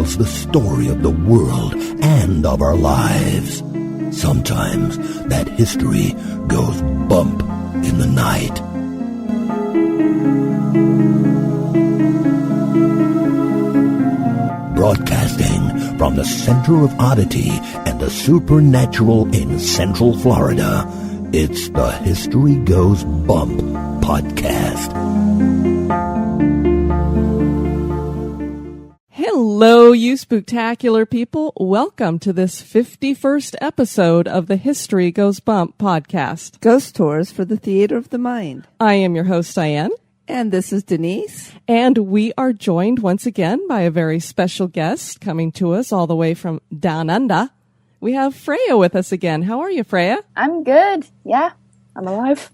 tells the story of the world and of our lives. Sometimes that history goes bump in the night. Broadcasting from the center of oddity and the supernatural in Central Florida, it's the History Goes Bump podcast. Hello, you spooktacular people. Welcome to this 51st episode of the History Goes Bump podcast. Ghost tours for the theater of the mind. I am your host, Diane. And this is Denise. And we are joined once again by a very special guest coming to us all the way from down under. We have Freya with us again. How are you, Freya? I'm good. Yeah, I'm alive.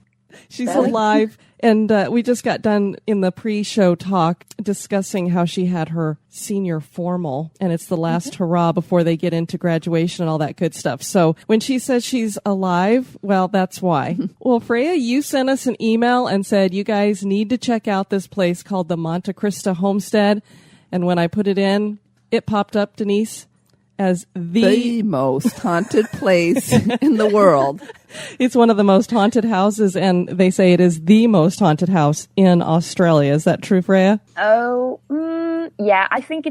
She's alive. And we just got done in the pre-show talk discussing how she had her senior formal, and it's the last hurrah before they get into graduation and all that good stuff. So when she says she's alive, well, that's why. Well, Freya, you sent us an email and said you guys need to check out this place called the Monte Cristo Homestead. And when I put it in, it popped up, Denise, as the most haunted place in the world. It's one of the most haunted houses, and they say it is the most haunted house in Australia. Is that true, Freya? Oh, yeah. I think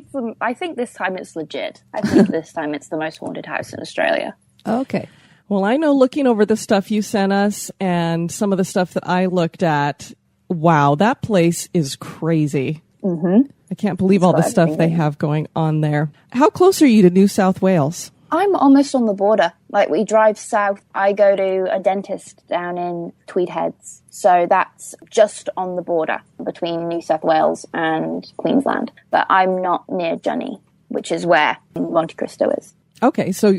this time it's legit. I think this time it's the most haunted house in Australia. Okay. Well, I know looking over the stuff you sent us and some of the stuff that I looked at, wow, that place is crazy. Mm-hmm. I can't believe all the stuff they have going on there. How close are you to New South Wales? I'm almost on the border. Like, we drive south. I go to a dentist down in Tweed Heads. So that's just on the border between New South Wales and Queensland. But I'm not near Junny, which is where Monte Cristo is. Okay, so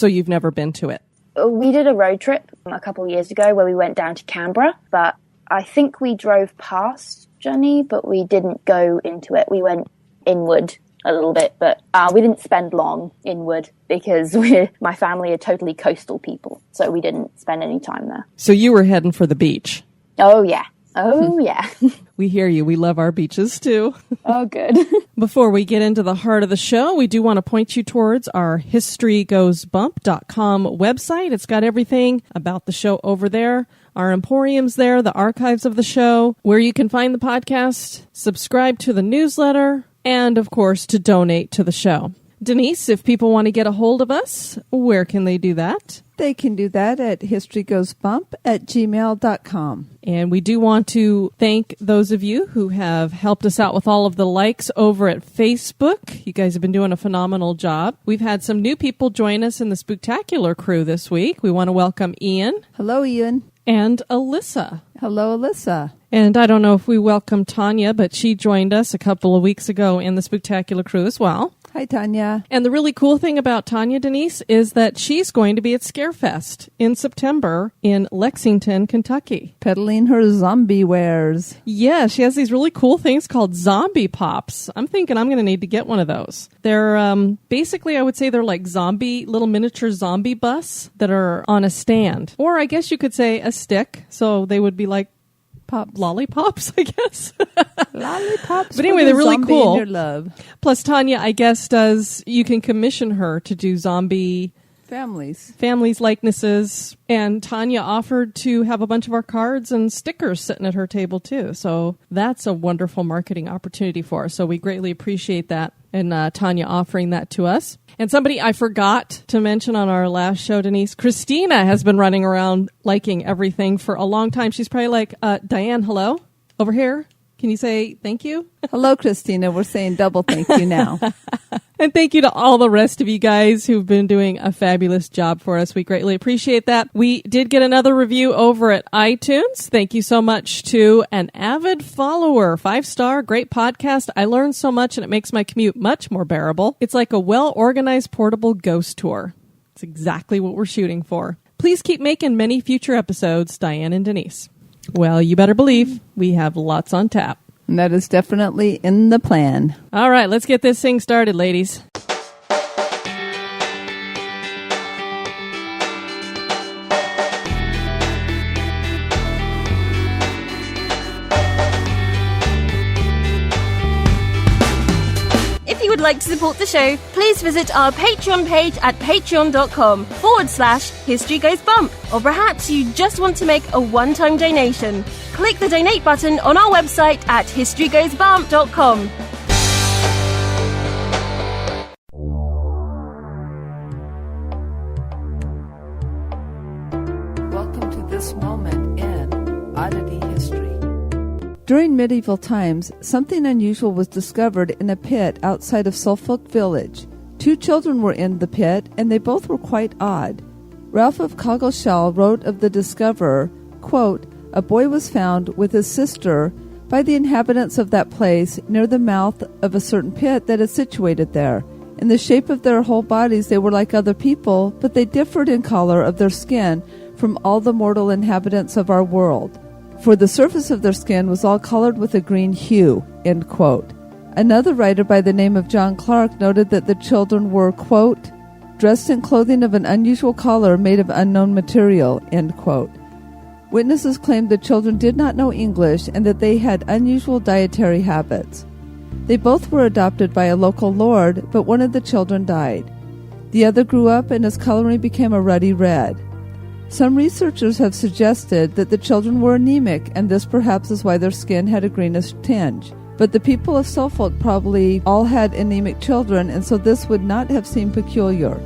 you've never been to it? We did a road trip a couple of years ago where we went down to Canberra, but I think we drove past Junny, but we didn't go into it. We went inward a little bit, but we didn't spend long inward because my family are totally coastal people, so we didn't spend any time there. So you were heading for the beach? Oh, yeah. Oh, yeah. We hear you. We love our beaches, too. Oh, good. Before we get into the heart of the show, we do want to point you towards our historygoesbump.com website. It's got everything about the show over there. Our emporium's there, the archives of the show, where you can find the podcast, subscribe to the newsletter, and, of course, to donate to the show. Denise, if people want to get a hold of us, where can they do that? They can do that at historygoesbump@gmail.com. And we do want to thank those of you who have helped us out with all of the likes over at Facebook. You guys have been doing a phenomenal job. We've had some new people join us in the Spooktacular crew this week. We want to welcome Ian. Hello, Ian. And Alyssa. Hello, Alyssa. And I don't know if we welcomed Tanya, but she joined us a couple of weeks ago in the Spooktacular crew as well. Hi, Tanya. And the really cool thing about Tanya, Denise, is that she's going to be at Scarefest in September in Lexington, Kentucky. Peddling her zombie wares. Yeah, she has these really cool things called zombie pops. I'm thinking I'm going to need to get one of those. They're basically, I would say they're like little miniature zombie bus that are on a stand. Or I guess you could say a stick. So they would be like lollipops, I guess. Lollipops. But anyway, they're really cool. Your love. Plus, Tanya, I guess, you can commission her to do zombie families likenesses. And Tanya offered to have a bunch of our cards and stickers sitting at her table, too. So that's a wonderful marketing opportunity for us. So we greatly appreciate that. And Tanya offering that to us. And somebody I forgot to mention on our last show, Denise, Christina has been running around liking everything for a long time. She's probably like, Diane, hello, over here. Can you say thank you? Hello, Christina. We're saying double thank you now. And thank you to all the rest of you guys who've been doing a fabulous job for us. We greatly appreciate that. We did get another review over at iTunes. Thank you so much to an avid follower. 5-star, great podcast. I learned so much and it makes my commute much more bearable. It's like a well-organized portable ghost tour. It's exactly what we're shooting for. Please keep making many future episodes, Diane and Denise. Well, you better believe we have lots on tap. And that is definitely in the plan. All right, let's get this thing started, ladies. If you would like to support the show, please visit our Patreon page at patreon.com/History Goes Bump. Or perhaps you just want to make a one-time donation. Click the donate button on our website at historygoesbump.com. Welcome to this moment in Oddity History. During medieval times, something unusual was discovered in a pit outside of Suffolk Village. 2 children were in the pit, and they both were quite odd. Ralph of Coggeshall wrote of the discoverer, quote, "A boy was found with his sister by the inhabitants of that place near the mouth of a certain pit that is situated there. In the shape of their whole bodies they were like other people, but they differed in color of their skin from all the mortal inhabitants of our world. For the surface of their skin was all colored with a green hue," end quote. Another writer by the name of John Clark noted that the children were, quote, "dressed in clothing of an unusual color made of unknown material," end quote. Witnesses claimed the children did not know English and that they had unusual dietary habits. They both were adopted by a local lord, but one of the children died. The other grew up and his coloring became a ruddy red. Some researchers have suggested that the children were anemic, and this perhaps is why their skin had a greenish tinge. But the people of Suffolk probably all had anemic children, and so this would not have seemed peculiar.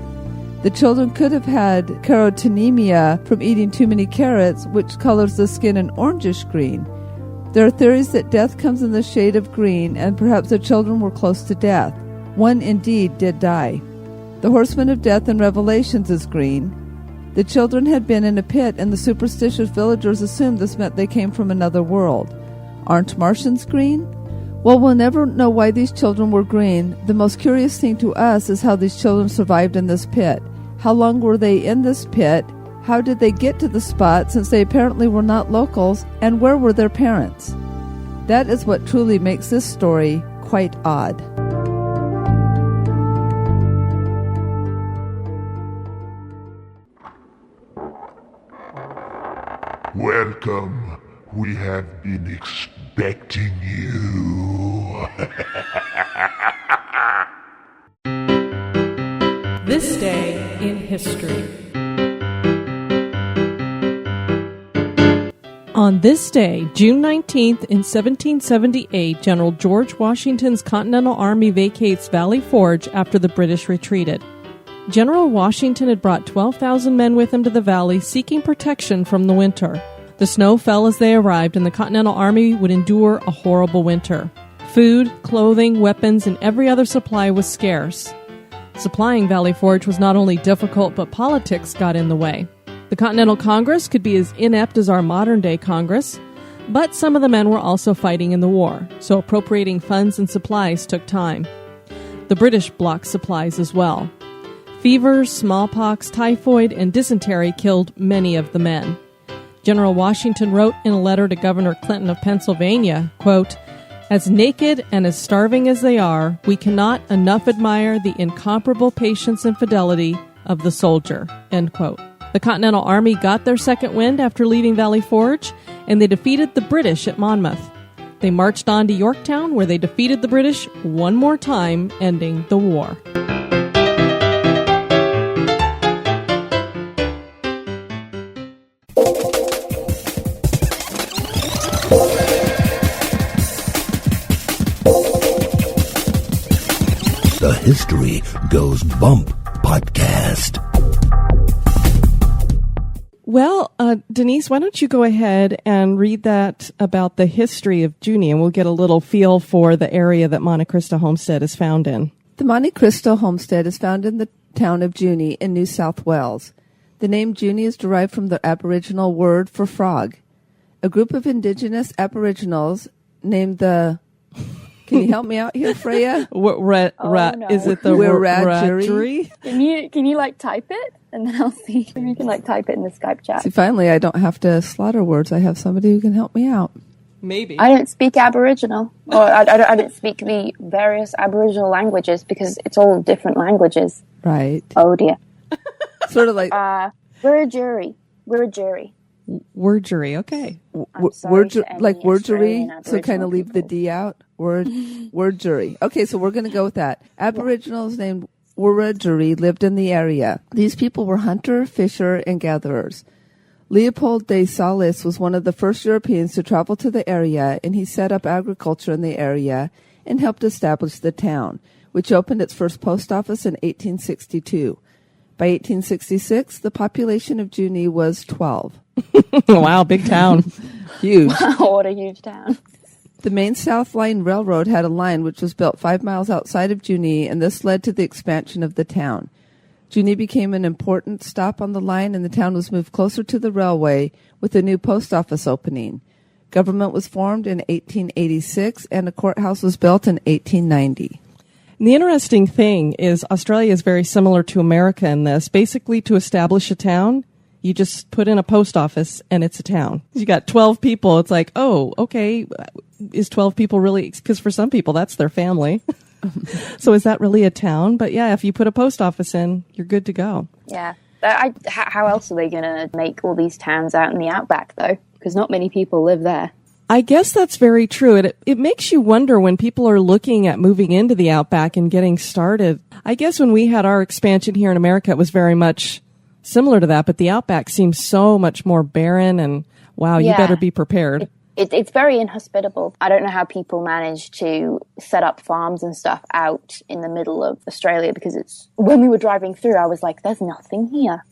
The children could have had carotenemia from eating too many carrots, which colors the skin an orangish green. There are theories that death comes in the shade of green, and perhaps the children were close to death. One indeed did die. The horseman of death in Revelations is green. The children had been in a pit, and the superstitious villagers assumed this meant they came from another world. Aren't Martians green? Well, we'll never know why these children were green. The most curious thing to us is how these children survived in this pit. How long were they in this pit? How did they get to the spot, since they apparently were not locals? And where were their parents? That is what truly makes this story quite odd. Welcome. We have been expecting you. This day in history. On this day, June 19th, in 1778, General George Washington's Continental Army vacates Valley Forge after the British retreated. General Washington had brought 12,000 men with him to the valley seeking protection from the winter. The snow fell as they arrived, and the Continental Army would endure a horrible winter. Food, clothing, weapons, and every other supply was scarce. Supplying Valley Forge was not only difficult, but politics got in the way. The Continental Congress could be as inept as our modern-day Congress, but some of the men were also fighting in the war, so appropriating funds and supplies took time. The British blocked supplies as well. Fevers, smallpox, typhoid, and dysentery killed many of the men. General Washington wrote in a letter to Governor Clinton of Pennsylvania, quote, "As naked and as starving as they are, we cannot enough admire the incomparable patience and fidelity of the soldier," end quote. The Continental Army got their second wind after leaving Valley Forge, and they defeated the British at Monmouth. They marched on to Yorktown, where they defeated the British one more time, ending the war. The History Goes Bump podcast. Well, Denise, why don't you go ahead and read that about the history of Junie, and we'll get a little feel for the area that Monte Cristo Homestead is found in. The Monte Cristo Homestead is found in the town of Junie in New South Wales. The name Junie is derived from the Aboriginal word for frog. A group of indigenous Aboriginals named the... Can you help me out here, Freya? No. Is it the Wiradjuri? Can you like type it, and then I'll see if you can like type it in the Skype chat. See, finally, I don't have to slaughter words. I have somebody who can help me out. Maybe. I don't speak Aboriginal, or I don't speak the various Aboriginal languages because it's all different languages. Right. Oh dear. Sort of like Wiradjuri. Wurgery, okay. Like worgery, so kind of leave the D out. Wurgery. Okay, so we're going to go with that. Aboriginals named Wurundjeri lived in the area. These people were hunter, fisher, and gatherers. Leopold de Salis was one of the first Europeans to travel to the area, and he set up agriculture in the area and helped establish the town, which opened its first post office in 1862. By 1866, the population of Junee was 12. Wow, big town. Huge. What a huge town. The main South Line Railroad had a line which was built 5 miles outside of Junee, and this led to the expansion of the town. Junee became an important stop on the line, and the town was moved closer to the railway with a new post office opening. Government was formed in 1886, and a courthouse was built in 1890. And the interesting thing is Australia is very similar to America in this. Basically, to establish a town, you just put in a post office, and it's a town. You got 12 people. It's like, oh, okay, is 12 people really? Because for some people, that's their family. So is that really a town? But yeah, if you put a post office in, you're good to go. Yeah. How else are they going to make all these towns out in the outback, though? Because not many people live there. I guess that's very true. It makes you wonder when people are looking at moving into the outback and getting started. I guess when we had our expansion here in America, it was very much similar to that, but the outback seems so much more barren, and wow, you better be prepared. It's very inhospitable. I don't know how people manage to set up farms and stuff out in the middle of Australia, because when we were driving through, I was like, there's nothing here.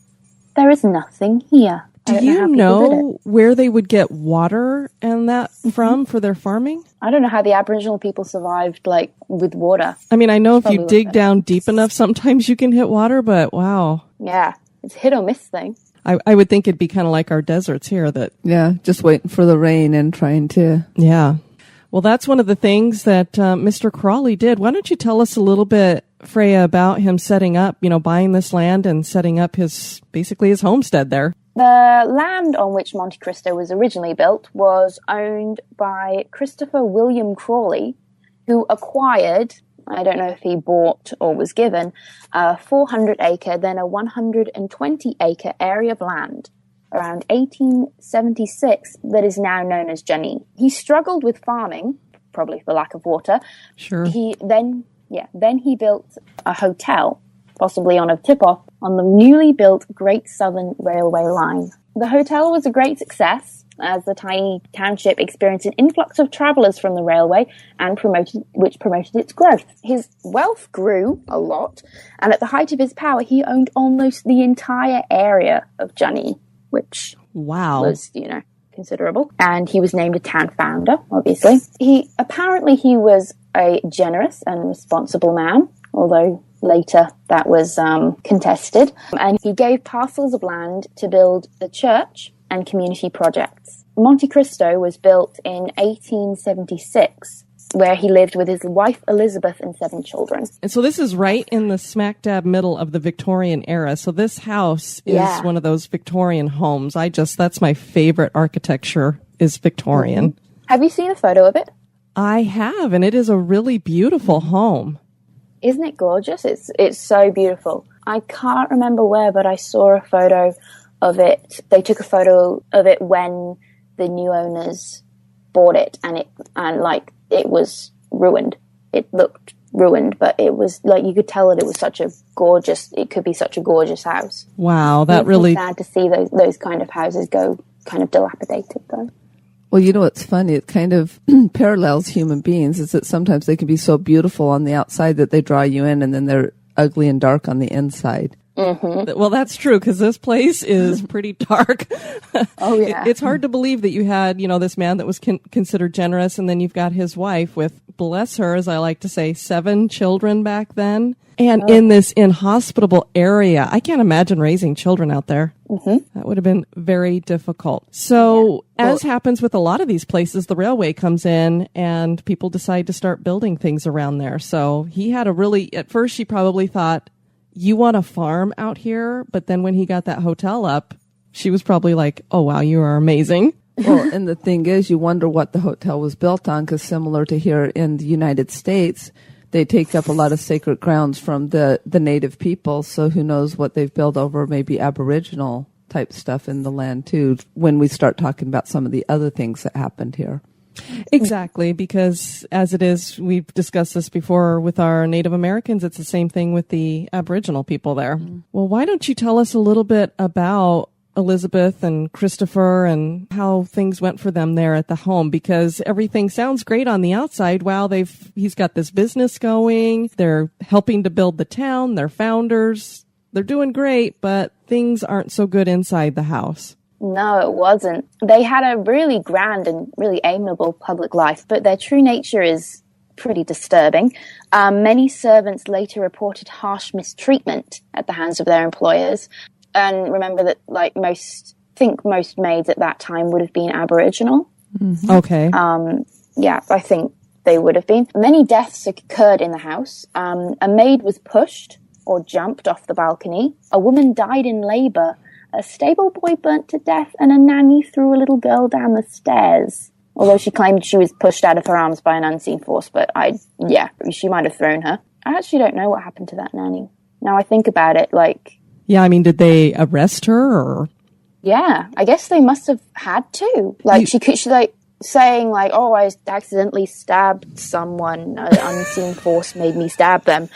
There is nothing here. Do you know where they would get water and that from for their farming? I don't know how the Aboriginal people survived, like, with water. I mean, I know if you dig down deep enough, sometimes you can hit water, but wow. Yeah, it's a hit or miss thing. I would think it'd be kind of like our deserts here that... Yeah, just waiting for the rain and trying to... Yeah. Well, that's one of the things that Mr. Crawley did. Why don't you tell us a little bit, Freya, about him setting up, buying this land and setting up his homestead there? The land on which Monte Cristo was originally built was owned by Christopher William Crawley, who acquired... I don't know if he bought or was given a 400-acre, then a 120-acre area of land around 1876 that is now known as Junee. He struggled with farming, probably for lack of water. Sure. Then he built a hotel, possibly on a tip-off, on the newly built Great Southern Railway line. The hotel was a great success, as the tiny township experienced an influx of travellers from the railway which promoted its growth. His wealth grew a lot, and at the height of his power, he owned almost the entire area of Junee, which was, considerable. And he was named a town founder, obviously. He was a generous and responsible man, although later that was contested. And he gave parcels of land to build the church and community projects. Monte Cristo was built in 1876, where he lived with his wife Elizabeth and 7 children. And so this is right in the smack dab middle of the Victorian era. So this house is one of those Victorian homes. That's my favorite architecture is Victorian. Mm-hmm. Have you seen a photo of it? I have, and it is a really beautiful home. Isn't it gorgeous? It's so beautiful. I can't remember where, but I saw a photo of it. They took a photo of it when the new owners bought it, and it was ruined. It looked ruined, but it was like you could tell that it could be such a gorgeous house. Wow, that really sad to see those kind of houses go kind of dilapidated though. Well, what's funny, it kind of parallels human beings, is that sometimes they can be so beautiful on the outside that they draw you in, and then they're ugly and dark on the inside. Mm-hmm. Well, that's true, because this place is pretty dark. Oh, yeah. It's hard to believe that you had, this man that was considered generous, and then you've got his wife with, bless her, as I like to say, 7 children back then. And in this inhospitable area, I can't imagine raising children out there. Mm-hmm. That would have been very difficult. So, as happens with a lot of these places, the railway comes in and people decide to start building things around there. So, he had at first she probably thought, you want a farm out here? But then when he got that hotel up, she was probably like, oh, wow, you are amazing. Well, and the thing is, you wonder what the hotel was built on, because similar to here in the United States, they take up a lot of sacred grounds from the native people. So who knows what they've built over maybe Aboriginal type stuff in the land too when we start talking about some of the other things that happened here. Exactly, because as it is, we've discussed this before with our Native Americans, it's the same thing with the Aboriginal people there. Mm-hmm. Well, why don't you tell us a little bit about Elizabeth and Christopher and how things went for them there at the home, because everything sounds great on the outside. Wow, he's got this business going. They're helping to build the town. They're founders. They're doing great, but things aren't so good inside the house. No, it wasn't. They had a really grand and really amiable public life, but their true nature is pretty disturbing. Many servants later reported harsh mistreatment at the hands of their employers. And remember that, like, most maids at that time would have been Aboriginal. Mm-hmm. Okay. Yeah, I think they would have been. Many deaths occurred in the house. A maid was pushed or jumped off the balcony. A woman died in labor. A stable boy burnt to death, and a nanny threw a little girl down the stairs. Although she claimed she was pushed out of her arms by an unseen force, but she might have thrown her. I actually don't know what happened to that nanny. Now I think about it, like... Yeah, I mean, did they arrest her, or...? Yeah, I guess they must have had to. Like, she like, saying, like, oh, I accidentally stabbed someone, an unseen force made me stab them.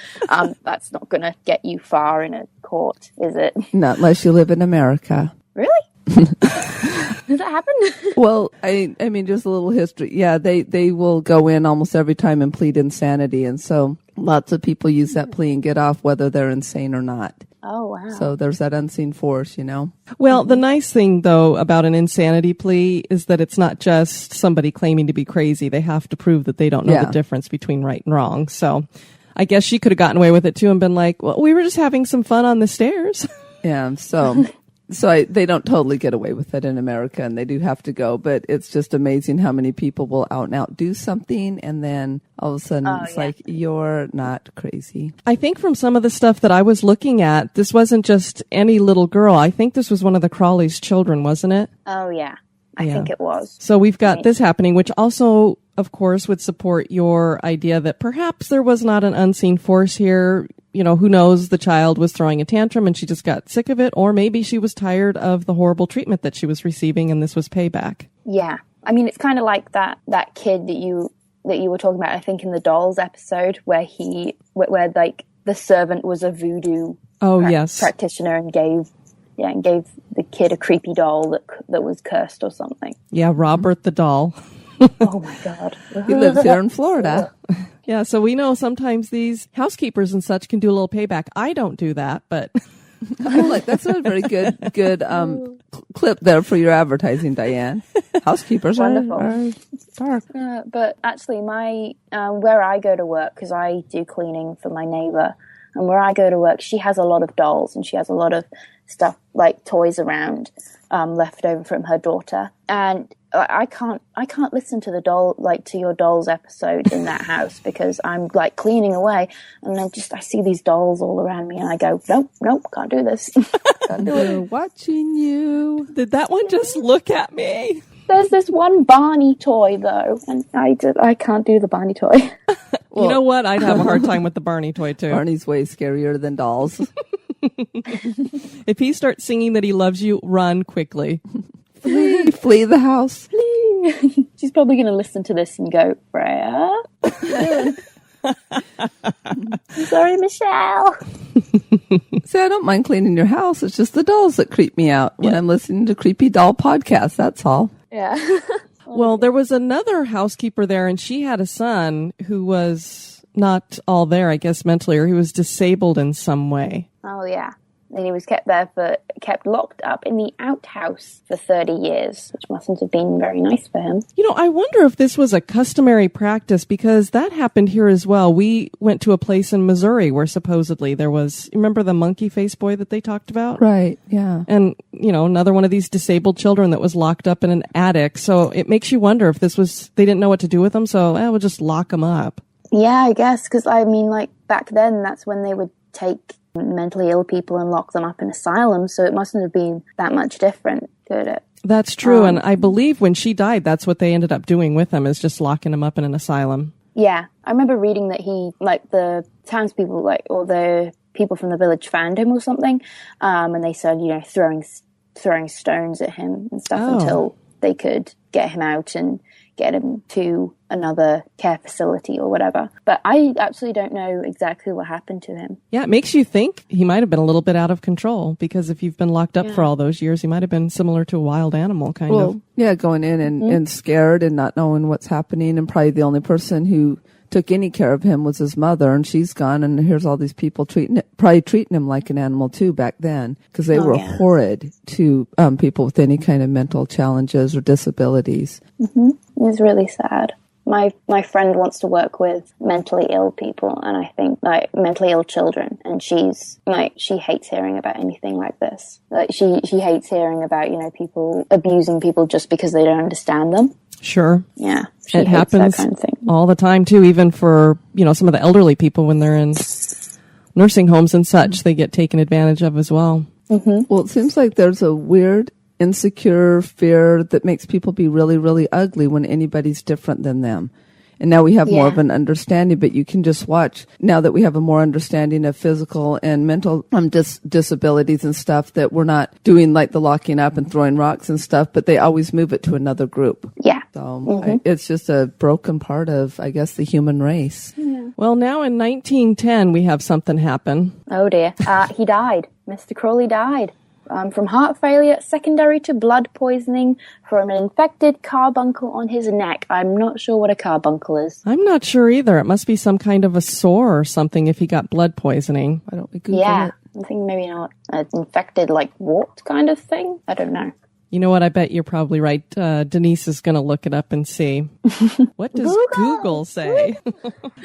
That's not going to get you far in a court, is it? Not unless you live in America. Really? Does that happen? Well, I mean, just a little history. Yeah, they will go in almost every time and plead insanity, and so lots of people use that plea and get off whether they're insane or not. Oh, wow. So there's that unseen force, you know? Well, the nice thing, though, about an insanity plea is that it's not just somebody claiming to be crazy. They have to prove that they don't know the difference between right and wrong. So I guess she could have gotten away with it, too, and been like, well, we were just having some fun on the stairs. Yeah, so they don't totally get away with it in America, and they do have to go. But it's just amazing how many people will out and out do something, and then all of a sudden like, you're not crazy. I think from some of the stuff that I was looking at, this wasn't just any little girl. I think this was one of the Crawley's children, wasn't it? Oh, yeah. I think it was. So we've got this happening, which also, of course, would support your idea that perhaps there was not an unseen force here. You know, who knows, the child was throwing a tantrum and she just got sick of it, or maybe she was tired of the horrible treatment that she was receiving and this was payback. Yeah. I mean, it's kind of like that kid that you were talking about, I think, in the Dolls episode, where like the servant was a voodoo practitioner and gave the kid a creepy doll that was cursed or something. Yeah, Robert the doll. Oh my God. He lives here in Florida. Yeah, so we know sometimes these housekeepers and such can do a little payback. I don't do that, but... Oh, look, that's a very good clip there for your advertising, Diane. Housekeepers are dark. But actually, my where I go to work, because I do cleaning for my neighbor, and where I go to work, she has a lot of dolls, and she has a lot of stuff like toys around left over from her daughter, and I can't listen to to your dolls episode in that house, because I'm like cleaning away and then I see these dolls all around me and I go, nope, can't do this. Can't do it. We're watching you. Did that one just look at me? There's this one Barney toy though, and I can't do the Barney toy. Well, you know what? I'd have a hard time with the Barney toy too. Barney's way scarier than dolls. If he starts singing that he loves you, run quickly. Flee the house. Flee. She's probably going to listen to this and go, Freya. Sorry, Michelle. See, I don't mind cleaning your house. It's just the dolls that creep me out when I'm listening to creepy doll podcasts. That's all. Yeah. Well, there was another housekeeper there, and she had a son who was not all there, I guess, mentally, or he was disabled in some way. Oh, yeah. And he was kept locked up in the outhouse for 30 years, which mustn't have been very nice for him. You know, I wonder if this was a customary practice, because that happened here as well. We went to a place in Missouri where supposedly there was, remember the monkey face boy that they talked about? Right, yeah. And, you know, another one of these disabled children that was locked up in an attic. So it makes you wonder if this was, they didn't know what to do with them, so we'll just lock them up. Yeah, I guess, because I mean, like, back then, that's when they would take mentally ill people and lock them up in asylums, so it mustn't have been that much different, could it? That's true, and I believe when she died, that's what they ended up doing with him, is just locking him up in an asylum. Yeah, I remember reading that he, like, the townspeople, like, or the people from the village found him or something, and they started, you know, throwing throwing stones at him and stuff until they could get him out and get him to another care facility or whatever. But I absolutely don't know exactly what happened to him. Yeah, it makes you think he might have been a little bit out of control, because if you've been locked up for all those years, he might have been similar to a wild animal, kind of. Yeah, going in and scared and not knowing what's happening, and probably the only person who took any care of him was his mother, and she's gone, and here's all these people treating him like an animal too back then, because they were horrid to people with any kind of mental challenges or disabilities. Mm-hmm. It was really sad. My friend wants to work with mentally ill people, and I think like mentally ill children, and she's like, she hates hearing about anything like this. Like she hates hearing about, you know, people abusing people just because they don't understand them. Sure. Yeah. It happens kind of thing all the time too, even for, you know, some of the elderly people when they're in nursing homes and such, they get taken advantage of as well. Mm-hmm. Well, it seems like there's a weird insecure fear that makes people be really, really ugly when anybody's different than them. And now we have more of an understanding, but you can just watch now that we have a more understanding of physical and mental disabilities and stuff, that we're not doing like the locking up and throwing rocks and stuff, but they always move it to another group. Yeah. So it's just a broken part of, I guess, the human race. Yeah. Well, now in 1910, we have something happen. Oh dear. He died. Mr. Crawley died. From heart failure, secondary to blood poisoning from an infected carbuncle on his neck. I'm not sure what a carbuncle is. I'm not sure either. It must be some kind of a sore or something if he got blood poisoning. Why don't we Google it? I think maybe not an infected, like, wart kind of thing. I don't know. You know what? I bet you're probably right. Denise is going to look it up and see. What does Google say?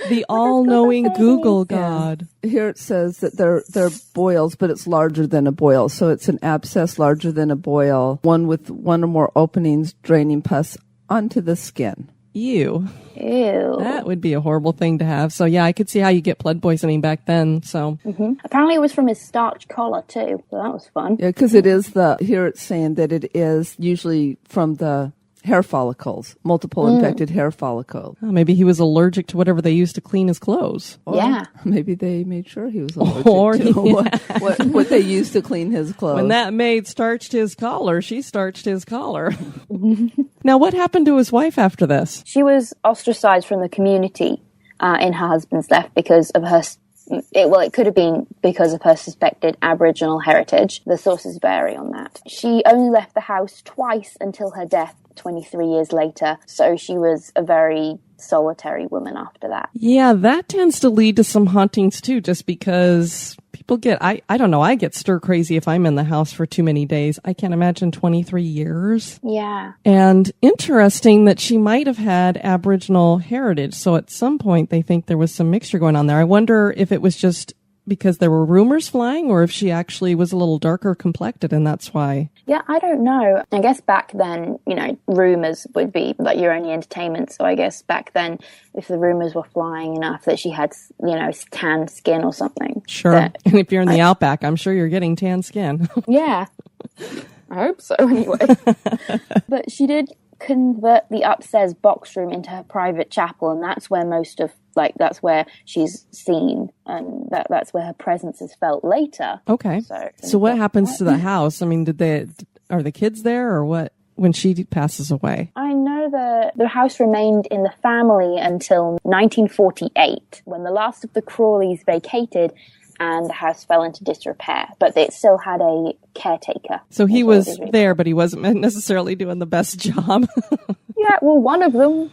The all-knowing Google God. Here it says that they're boils, but it's larger than a boil. So it's an abscess larger than a boil, one with one or more openings draining pus onto the skin. Ew. Ew. That would be a horrible thing to have. So, yeah, I could see how you get blood poisoning back then. So Apparently it was from his starch collar, too. So that was fun. Yeah, because it is here it's saying that it is usually from the hair follicles, multiple infected hair follicles. Oh, maybe he was allergic to whatever they used to clean his clothes. Or maybe they made sure he was allergic to what they used to clean his clothes. When that maid starched his collar, she starched his collar. Now, what happened to his wife after this? She was ostracized from the community in her husband's death because of her... it could have been because of her suspected Aboriginal heritage. The sources vary on that. She only left the house twice until her death 23 years later, so she was a very solitary woman after that. Yeah, that tends to lead to some hauntings too, just because people get, I don't know, I get stir crazy if I'm in the house for too many days. I can't imagine 23 years. Yeah. And interesting that she might have had Aboriginal heritage, so at some point they think there was some mixture going on there. I wonder if it was just because there were rumors flying, or if she actually was a little darker complected and that's why. Yeah, I don't know. I guess back then, you know, rumors would be like your only entertainment. So I guess back then, if the rumors were flying enough that she had, you know, tan skin or something. Sure. And if you're in the outback, I'm sure you're getting tan skin. Yeah. I hope so anyway. But she did convert the upstairs box room into her private chapel, and that's where that's where she's seen, and that's where her presence is felt later. Okay. So what happens to the house? I mean, are the kids there, or what, when she passes away? I know the house remained in the family until 1948, when the last of the Crawleys vacated and the house fell into disrepair, but it still had a caretaker. So he was there, but he wasn't necessarily doing the best job. Yeah, well, one of them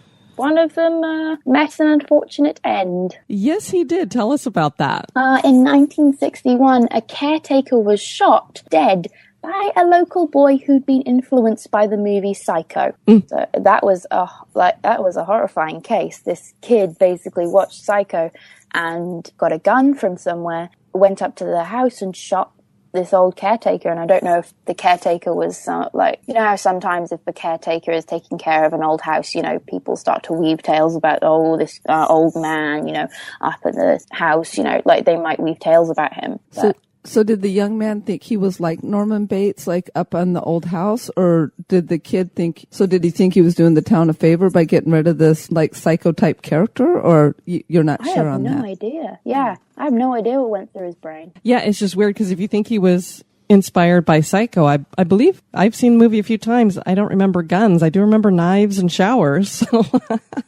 met an unfortunate end. Yes, he did. Tell us about that. In 1961, a caretaker was shot dead by a local boy who'd been influenced by the movie Psycho. So that was a horrifying case. This kid basically watched Psycho and got a gun from somewhere, went up to the house and shot this old caretaker. And I don't know if the caretaker was you know how sometimes if the caretaker is taking care of an old house, you know, people start to weave tales about, this old man, you know, up in the house, you know, like they might weave tales about him. So did the young man think he was like Norman Bates, like up on the old house, or did the kid did he think he was doing the town a favor by getting rid of this like psycho type character, or you're not sure on that? I have no idea. Yeah, I have no idea what went through his brain. Yeah, it's just weird because if you think he was inspired by Psycho. I believe I've seen the movie a few times. I don't remember guns. I do remember knives and showers.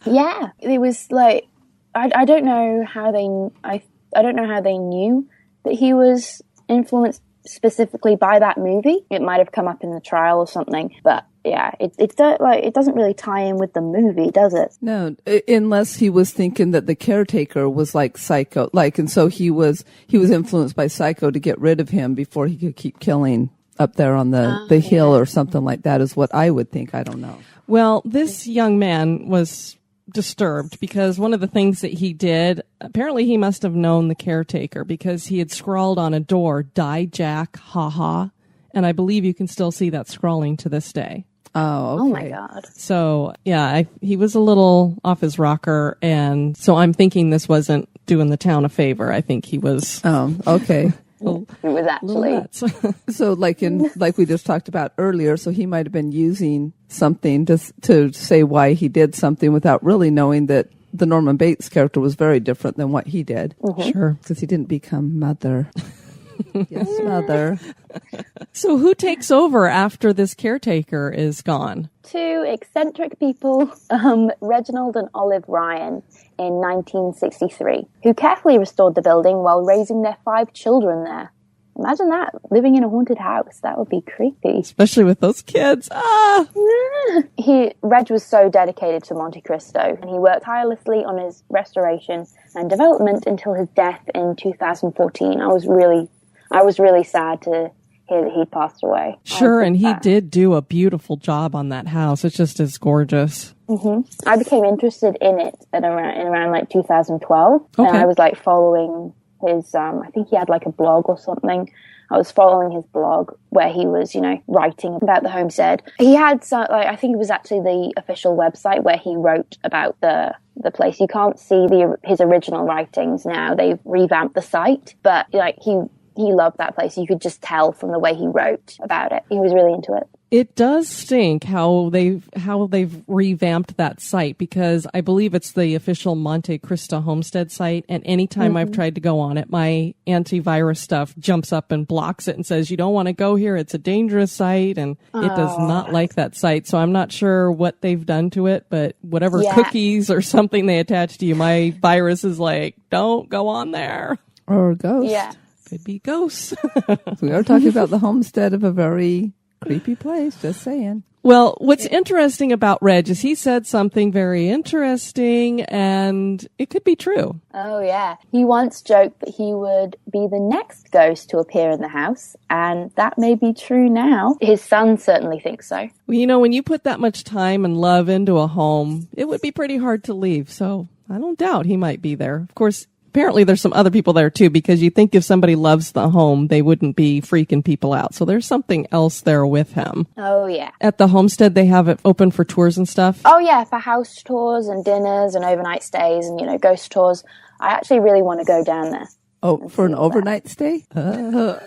Yeah, it was like I don't know how I don't know how they knew that he was influenced specifically by that movie. It might have come up in the trial or something, but yeah, it doesn't really tie in with the movie, does it? No, unless he was thinking that the caretaker was like Psycho, and so he was influenced by Psycho to get rid of him before he could keep killing up there on the hill or something like that, is what I would think. I don't know. Well, this young man was disturbed because one of the things that he did, apparently he must have known the caretaker because he had scrawled on a door, "Die Jack, haha." And I believe you can still see that scrawling to this day. Oh, okay. Oh my God. So, yeah, he was a little off his rocker, and so I'm thinking this wasn't doing the town a favor. I think he was... Oh, okay. It was actually... So, like we just talked about earlier, so he might have been using something to say why he did something without really knowing that the Norman Bates character was very different than what he did. Mm-hmm. Sure. Because he didn't become Mother. Yes, Mother. So who takes over after this caretaker is gone? Two eccentric people, Reginald and Olive Ryan, in 1963, who carefully restored the building while raising their 5 children there. Imagine that, living in a haunted house. That would be creepy. Especially with those kids. Reg was so dedicated to Monte Cristo, and he worked tirelessly on his restoration and development until his death in 2014. I was really sad to hear that he'd passed away. Sure, and he did do a beautiful job on that house. It just is gorgeous. Mm-hmm. I became interested in it around like 2012, okay. And I was like following his, I think he had like a blog or something. I was following his blog where he was, writing about the homestead. He had I think it was actually the official website where he wrote about the place. You can't see his original writings now. They've revamped the site, but he loved that place. You could just tell from the way he wrote about it. He was really into it. It does stink how they've revamped that site, because I believe it's the official Monte Cristo Homestead site, and anytime I've tried to go on it, my antivirus stuff jumps up and blocks it and says, you don't want to go here, it's a dangerous site, and it does not like that site. So I'm not sure what they've done to it, but whatever cookies or something they attach to you, my virus is like, don't go on there. Or ghosts. Yeah. Could be ghosts. We are talking about the homestead of a very creepy place, just saying. Well, what's interesting about Reg is he said something very interesting, and it could be true. Oh, yeah. He once joked that he would be the next ghost to appear in the house, and that may be true now. His son certainly thinks so. Well, when you put that much time and love into a home, it would be pretty hard to leave, so I don't doubt he might be there. Of course, apparently there's some other people there too, because you think if somebody loves the home, they wouldn't be freaking people out. So there's something else there with him. Oh, yeah. At the homestead, they have it open for tours and stuff? Oh, yeah, for house tours and dinners and overnight stays and, ghost tours. I actually really want to go down there. Oh, for an overnight stay? So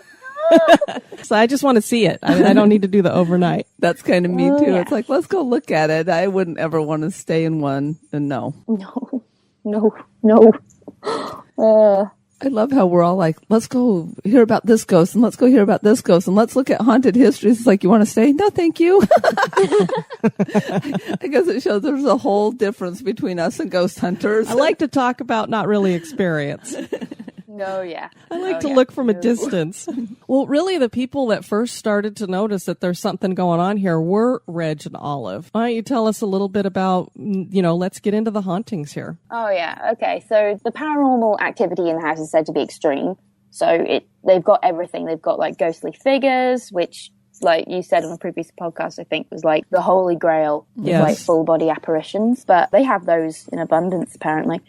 I just want to see it. I don't need to do the overnight. That's kind of me too. Yeah. It's like, let's go look at it. I wouldn't ever want to stay in one. And no. I love how we're all like, let's go hear about this ghost and let's go hear about this ghost and let's look at haunted histories. It's like, you want to stay? No, thank you. I guess it shows there's a whole difference between us and ghost hunters. I like to talk about not really experience. Oh, yeah. I like to look from a distance. Well, really, the people that first started to notice that there's something going on here were Reg and Olive. Why don't you tell us a little bit about, let's get into the hauntings here. Oh, yeah. Okay. So the paranormal activity in the house is said to be extreme. So they've got everything. They've got like ghostly figures, which, like you said on a previous podcast, I think was like the holy grail of like full body apparitions. But they have those in abundance, apparently.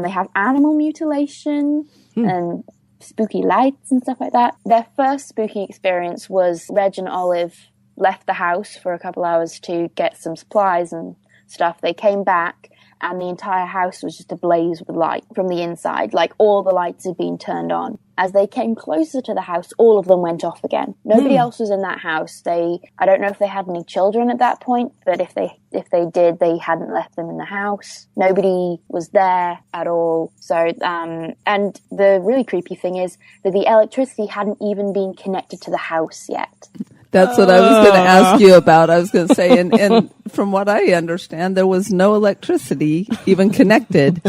They have animal mutilation and spooky lights and stuff like that. Their first spooky experience was Reg and Olive left the house for a couple hours to get some supplies and stuff. They came back and the entire house was just ablaze with light from the inside, like all the lights had been turned on. As they came closer to the house, all of them went off again. Nobody else was in that house. I don't know if they had any children at that point, but if they did, they hadn't left them in the house. Nobody was there at all. So, and the really creepy thing is that the electricity hadn't even been connected to the house yet. That's what I was going to ask you about. I was going to say, and from what I understand, there was no electricity even connected.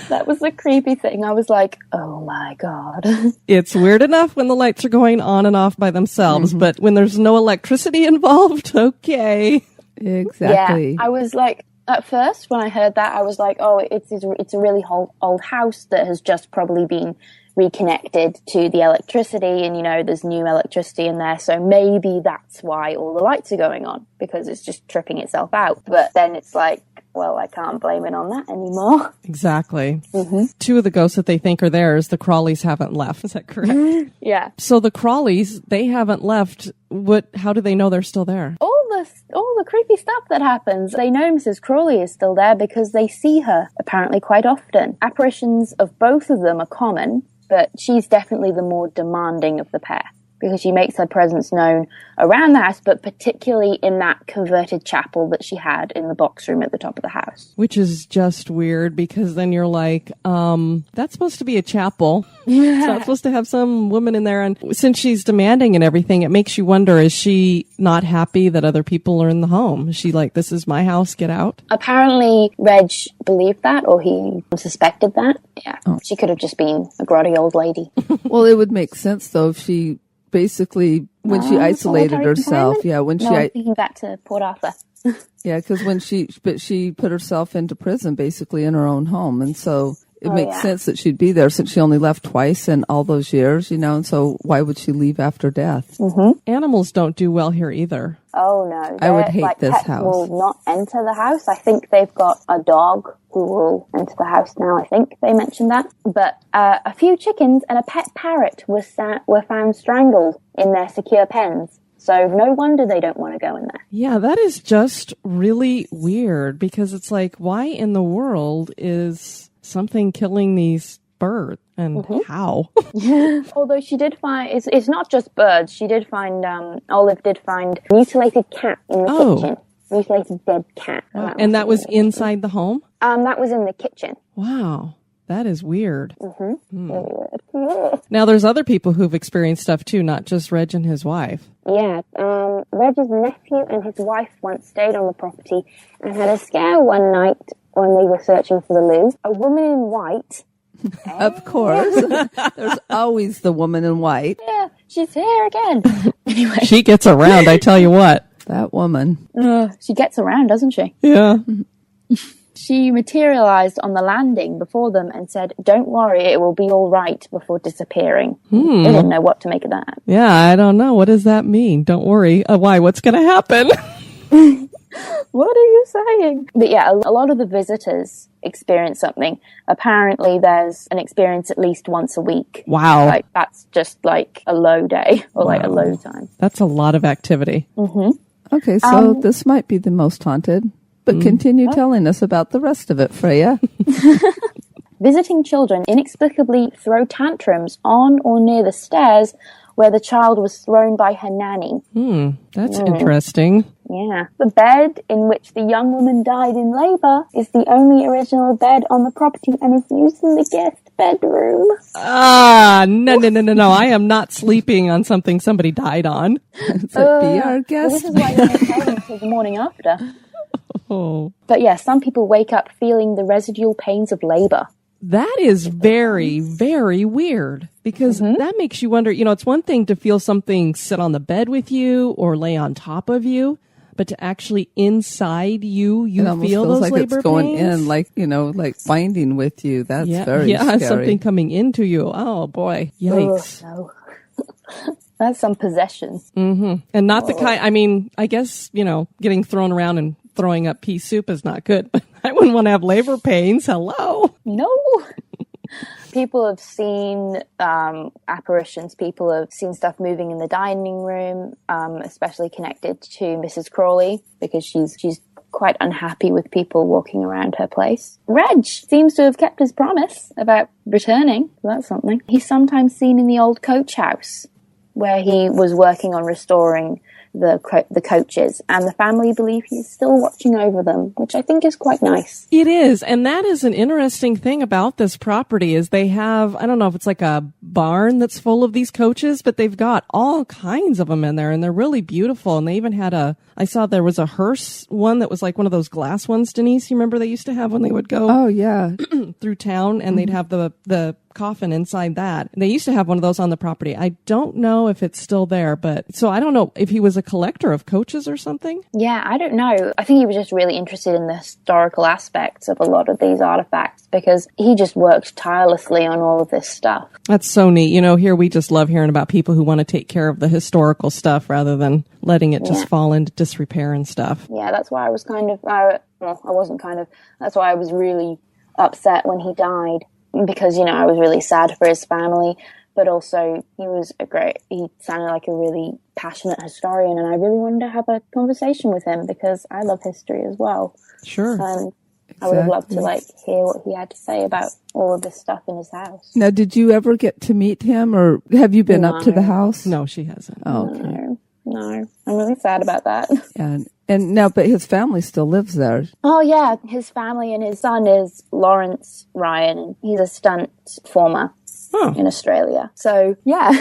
That was the creepy thing. I was like, oh my God. It's weird enough when the lights are going on and off by themselves, but when there's no electricity involved, okay. Exactly. Yeah, I was like, at first when I heard that, I was like, oh, it's a really old house that has just probably been reconnected to the electricity, and there's new electricity in there, so maybe that's why all the lights are going on, because it's just tripping itself out. But then it's like, well, I can't blame it on that anymore. Exactly. Two of the ghosts that they think are theirs, the Crawleys haven't left. Is that correct? Yeah. So the Crawleys, they haven't left. How do they know they're still there? All the creepy stuff that happens. They know Mrs. Crawley is still there because they see her apparently quite often. Apparitions of both of them are common, but she's definitely the more demanding of the pair, because she makes her presence known around the house, but particularly in that converted chapel that she had in the box room at the top of the house. Which is just weird, because then you're like, that's supposed to be a chapel. Yeah. It's not supposed to have some woman in there. And since she's demanding and everything, it makes you wonder, is she not happy that other people are in the home? Is she like, this is my house, get out? Apparently, Reg believed that, or he suspected that. Yeah. Oh. She could have just been a grotty old lady. Well, it would make sense, though, if she basically, when she isolated herself, I'm thinking back to Port Arthur. Yeah, because she put herself into prison basically in her own home, and so it makes sense that she'd be there since she only left twice in all those years, and so why would she leave after death? Animals don't do well here either. Oh no, I would hate this pets house. Will not enter the house. I think they've got a dog who will enter the house now. I think they mentioned that. But a few chickens and a pet parrot were found strangled in their secure pens. So no wonder they don't want to go in there. Yeah, that is just really weird, because it's like, why in the world is something killing these birds, and how? Although she did find, it's not just birds. She did find, Olive did find a mutilated cat in the kitchen. Mutilated dead cat. And that was inside the home? That was in the kitchen. Wow. That is weird. Really weird. Now, there's other people who've experienced stuff too, not just Reg and his wife. Yeah, Reg's nephew and his wife once stayed on the property and had a scare one night when they were searching for the loo. A woman in white. Of course. There's always the woman in white. Yeah, she's here again. Anyway. She gets around, I tell you what. That woman. She gets around, doesn't she? Yeah. She materialized on the landing before them and said, "Don't worry, it will be all right," before disappearing. They didn't know what to make of that. Yeah, I don't know. What does that mean? Don't worry. Why? What's going to happen? What are you saying? But yeah, a lot of the visitors experience something. Apparently there's an experience at least once a week. Wow. Like that's just like a low day or like a low time. That's a lot of activity. Okay, so this might be the most haunted. But continue telling us about the rest of it, Freya. Visiting children inexplicably throw tantrums on or near the stairs where the child was thrown by her nanny. That's interesting. Yeah. The bed in which the young woman died in labor is the only original bed on the property and is used in the guest bedroom. No. I am not sleeping on something somebody died on. So be our guest. This is why you're not until the morning after. But yeah, some people wake up feeling the residual pains of labor. That is very, very weird, because that makes you wonder, it's one thing to feel something sit on the bed with you or lay on top of you, but to actually inside you feel those like labor it's going pains? in, like binding with you. That's very scary. Something coming into you. Oh boy. Yikes. Oh, no. That's some possession. And not the kind, I guess, getting thrown around and throwing up pea soup is not good, but I wouldn't want to have labor pains. Hello. No. People have seen apparitions. People have seen stuff moving in the dining room, especially connected to Mrs. Crawley, because she's quite unhappy with people walking around her place. Reg seems to have kept his promise about returning. That's something. He's sometimes seen in the old coach house where he was working on restoring the coaches, and the family believe he's still watching over them, which I think is quite nice. It is, and that is an interesting thing about this property is they have, I don't know if it's like a barn that's full of these coaches, but they've got all kinds of them in there, and they're really beautiful, and they even had I saw there was a hearse one that was like one of those glass ones, Denise, you remember they used to have when they would go through town, and they'd have the coffin inside that. They used to have one of those on the property. I don't know if it's still there, but so I don't know if he was a collector of coaches or something. Yeah, I don't know. I think he was just really interested in the historical aspects of a lot of these artifacts because he just worked tirelessly on all of this stuff. That's so neat. You know, here we just love hearing about people who want to take care of the historical stuff rather than letting it just fall into disrepair and stuff. Yeah, that's why I was that's why I was really upset when he died. Because, you know, I was really sad for his family, but also he sounded like a really passionate historian, and I really wanted to have a conversation with him because I love history as well. Sure. I would have loved to, hear what he had to say about all of this stuff in his house. Now, did you ever get to meet him, or have you been up to the house? No, she hasn't. Oh, okay. No. I'm really sad about that. And now, but his family still lives there. Oh, yeah. His family and his son is Lawrence Ryan, and he's a stunt performer in Australia. So, yeah,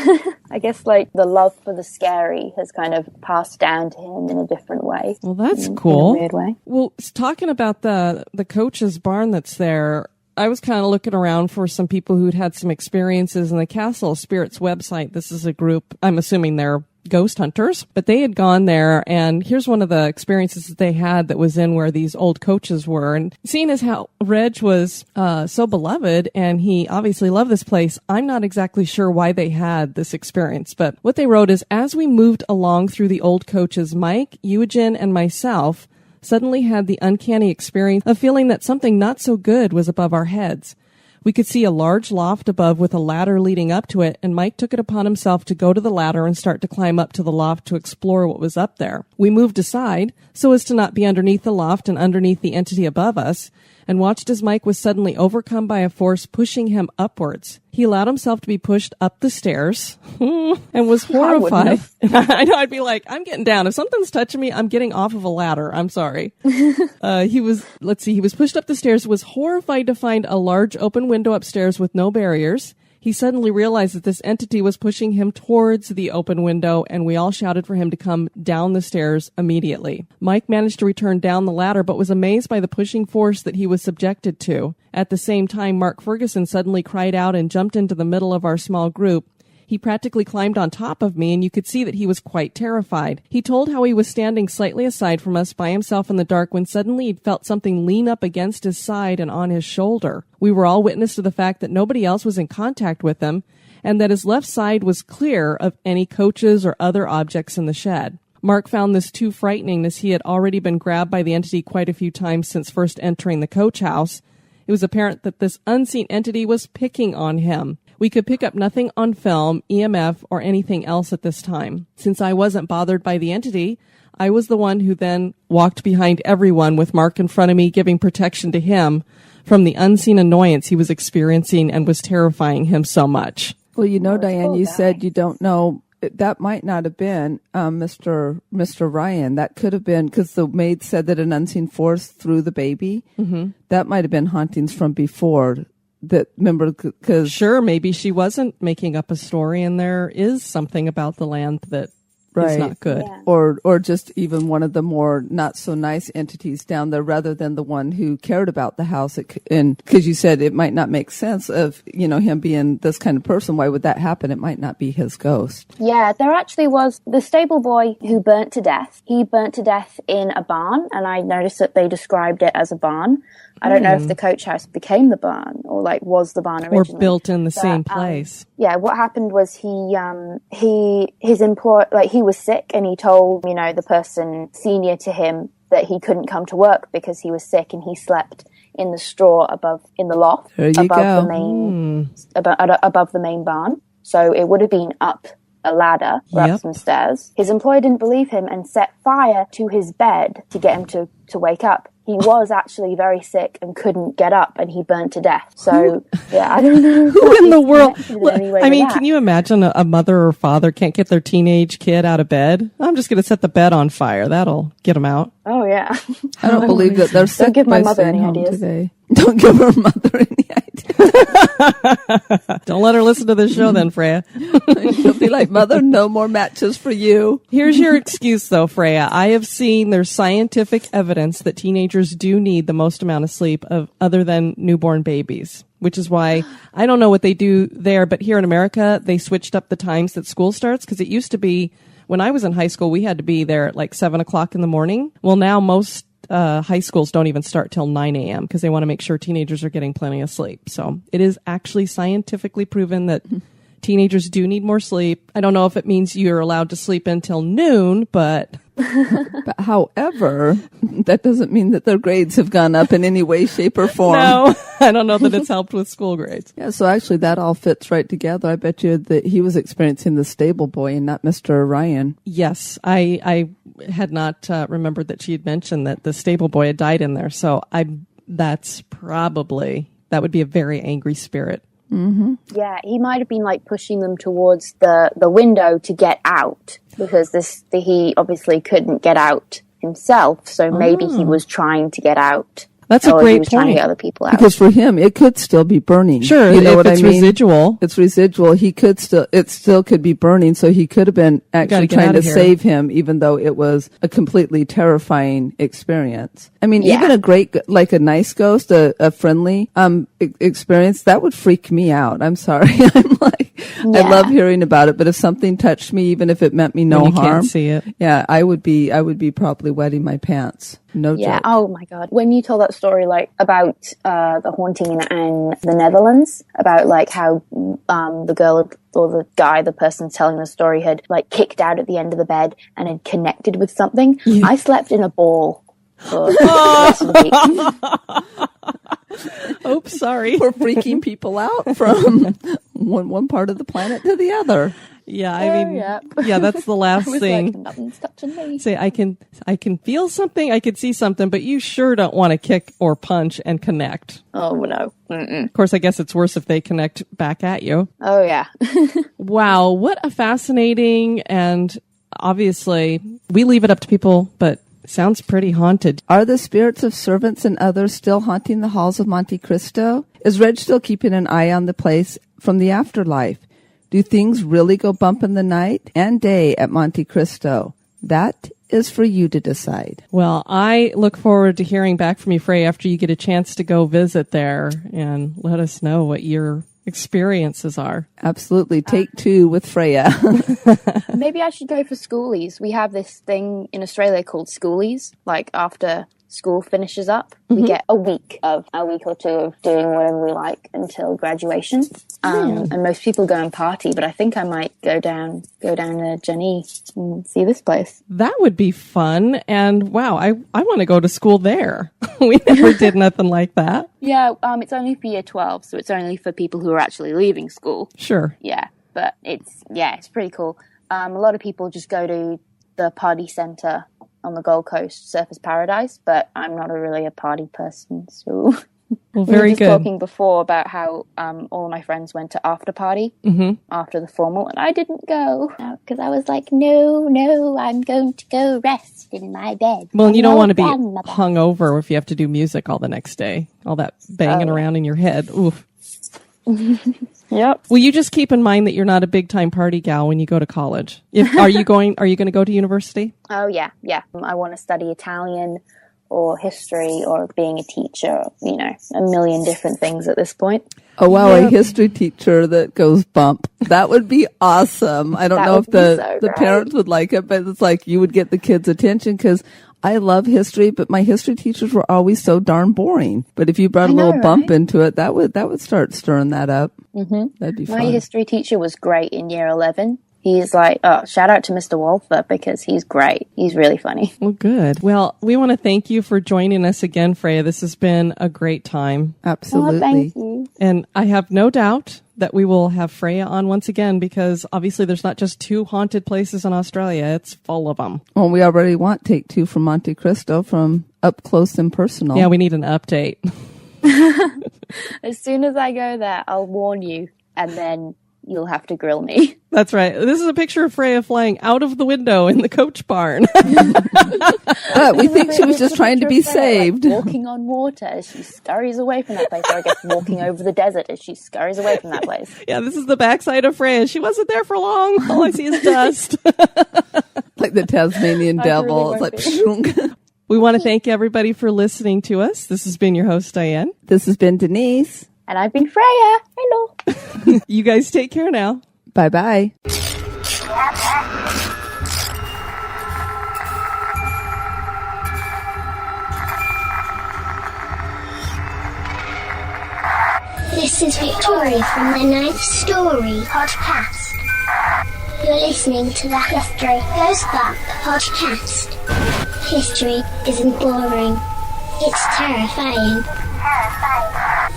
I guess, the love for the scary has kind of passed down to him in a different way. Well, that's cool. In a weird way. Well, talking about the coach's barn that's there, I was kind of looking around for some people who'd had some experiences in the Castle of Spirits website. This is a group, I'm assuming they're ghost hunters, but they had gone there, and here's one of the experiences that they had that was in where these old coaches were. And seeing as how Reg was so beloved and he obviously loved this place, I'm not exactly sure why they had this experience, but what they wrote is, as we moved along through the old coaches, Mike, Eugen, and myself suddenly had the uncanny experience of feeling that something not so good was above our heads. We could see a large loft above with a ladder leading up to it, and Mike took it upon himself to go to the ladder and start to climb up to the loft to explore what was up there. We moved aside so as to not be underneath the loft and underneath the entity above us, and watched as Mike was suddenly overcome by a force pushing him upwards. He allowed himself to be pushed up the stairs and was horrified. I know, I'd be like, I'm getting down. If something's touching me, I'm getting off of a ladder. I'm sorry. He was pushed up the stairs, was horrified to find a large open window upstairs with no barriers. He suddenly realized that this entity was pushing him towards the open window, and we all shouted for him to come down the stairs immediately. Mike managed to return down the ladder, but was amazed by the pushing force that he was subjected to. At the same time, Mark Ferguson suddenly cried out and jumped into the middle of our small group. He practically climbed on top of me, and you could see that he was quite terrified. He told how he was standing slightly aside from us by himself in the dark when suddenly he'd felt something lean up against his side and on his shoulder. We were all witness to the fact that nobody else was in contact with him, and that his left side was clear of any coaches or other objects in the shed. Mark found this too frightening, as he had already been grabbed by the entity quite a few times since first entering the coach house. It was apparent that this unseen entity was picking on him. We could pick up nothing on film, EMF, or anything else at this time. Since I wasn't bothered by the entity, I was the one who then walked behind everyone with Mark in front of me, giving protection to him from the unseen annoyance he was experiencing and was terrifying him so much. Well, you know, Diane, you said you don't know. That might not have been Mr. Ryan. That could have been, because the maid said that an unseen force threw the baby. Mm-hmm. That might have been hauntings from before. Remember, because sure, maybe she wasn't making up a story, and there is something about the land that is not good, or just even one of the more not so nice entities down there, rather than the one who cared about the house. And because you said it might not make sense of him being this kind of person. Why would that happen? It might not be his ghost. Yeah, there actually was the stable boy who burnt to death. He burnt to death in a barn, and I noticed that they described it as a barn. I don't know if the coach house became the barn or was the barn originally. Or built in the same place. Yeah, what happened was his employer, he was sick, and he told, the person senior to him that he couldn't come to work because he was sick, and he slept in the straw in the loft above the main barn. So it would have been up a ladder or up some stairs. His employer didn't believe him and set fire to his bed to get him to wake up. He was actually very sick and couldn't get up, and he burnt to death. So, yeah, I don't know. Who in the world? I mean, can you imagine a mother or father can't get their teenage kid out of bed? I'm just going to set the bed on fire. That'll get them out. Oh, yeah. I don't believe that they're sick. Don't give my mother any ideas today. Don't give her mother any ideas. Don't let her listen to this show then, Freya. She'll be like, Mother, no more matches for you. Here's your excuse, though, Freya. I have seen there's scientific evidence that teenagers do need the most amount of sleep other than newborn babies, which is why I don't know what they do there. But here in America, they switched up the times that school starts, because it used to be when I was in high school, we had to be there at like 7 o'clock in the morning. Well, now most high schools don't even start till 9 a.m. because they want to make sure teenagers are getting plenty of sleep. So it is actually scientifically proven that teenagers do need more sleep. I don't know if it means you're allowed to sleep until noon, but... But however, that doesn't mean that their grades have gone up in any way, shape, or form. No, I don't know that it's helped with school grades. Yeah, so actually that all fits right together. I bet you that he was experiencing the stable boy and not Mr. Ryan. Yes, I had not remembered that she had mentioned that the stable boy had died in there. So that would be a very angry spirit. Mm-hmm. Yeah, he might have been like pushing them towards the window to get out, because he obviously couldn't get out himself. So maybe he was trying to get out. That's a great point. Trying to get other people out. Because for him, it could still be burning. Sure, you know what I mean? Residual. It's residual. It still could be burning. So he could have been actually trying to save him, even though it was a completely terrifying experience. I mean, even a nice ghost, a friendly experience, that would freak me out. I'm sorry. I'm like, I love hearing about it, but if something touched me, even if it meant me no harm, can't see it. Yeah, I would be probably wetting my pants. No joke. Oh my God. When you told that story, like about the haunting in the Netherlands, about like how the girl or the guy, the person telling the story, had like kicked out at the end of the bed and had connected with something. Yeah. I slept in a ball for Oops, sorry. We're freaking people out from one part of the planet to the other. Yeah, I mean, yeah, that's the last thing. Like, nothing's touching me. Say, I can feel something, I could see something, but you sure don't want to kick or punch and connect. Oh, no. Mm-mm. Of course, I guess it's worse if they connect back at you. Oh, yeah. Wow, what a fascinating, and obviously, we leave it up to people, but sounds pretty haunted. Are the spirits of servants and others still haunting the halls of Monte Cristo? Is Reg still keeping an eye on the place from the afterlife? Do things really go bump in the night and day at Monte Cristo? That is for you to decide. Well, I look forward to hearing back from you, Freya, after you get a chance to go visit there, and let us know what your experiences are. Absolutely. Take 2 with Freya. Maybe I should go for schoolies. We have this thing in Australia called schoolies, like after school finishes up, we get a week or 2 of doing whatever we like until graduation. And most people go and party, but I think I might go down to Jenny and see this place. That would be fun. And wow, I want to go to school there. We never did nothing like that. Yeah, it's only for year 12, so it's only for people who are actually leaving school. Sure. Yeah, but it's pretty cool. A lot of people just go to the party centre on the Gold Coast, Surfers Paradise, but I'm not really a party person, so... Well, very we were just good. Talking before about how all of my friends went to after party after the formal, and I didn't go because I was like, no, I'm going to go rest in my bed. Well, you don't want to be hungover if you have to do music all the next day. All that banging around in your head. Oof. Yep. Well, you just keep in mind that you're not a big time party gal when you go to college. Are you going to go to university? Oh yeah. I want to study Italian or history or being a teacher, a million different things at this point. Oh, wow, a history teacher that goes bump. That would be awesome. I don't know if the parents would like it, but it's like you would get the kids' attention because I love history, but my history teachers were always so darn boring. But if you brought a little bump into it, that would start stirring that up. Mm-hmm. That'd be fun. My history teacher was great in year 11. He's like, shout out to Mr. Walther because he's great. He's really funny. Well, good. Well, we want to thank you for joining us again, Freya. This has been a great time. Absolutely. Oh, thank you. Thanks. And I have no doubt that we will have Freya on once again, because obviously there's not just 2 haunted places in Australia. It's full of them. Well, we already want take 2 from Monte Cristo, from up close and personal. Yeah, we need an update. As soon as I go there, I'll warn you, and then you'll have to grill me. That's right. This is a picture of Freya flying out of the window in the coach barn. But we think she was just trying to be saved. Like walking on water as she scurries away from that place, or I guess walking over the desert as she scurries away from that place. Yeah, this is the backside of Freya. She wasn't there for long. All I see is dust. Like the Tasmanian devil. It's like, shunk. We want to thank everybody for listening to us. This has been your host, Diane. This has been Denise. And I've been Freya. Hello. You guys take care now. Bye-bye. This is Victoria from the 9th Story podcast. You're listening to the History Goes Bump podcast. History isn't boring. It's terrifying.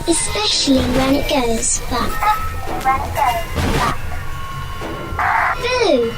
Especially when it goes bump. Boo!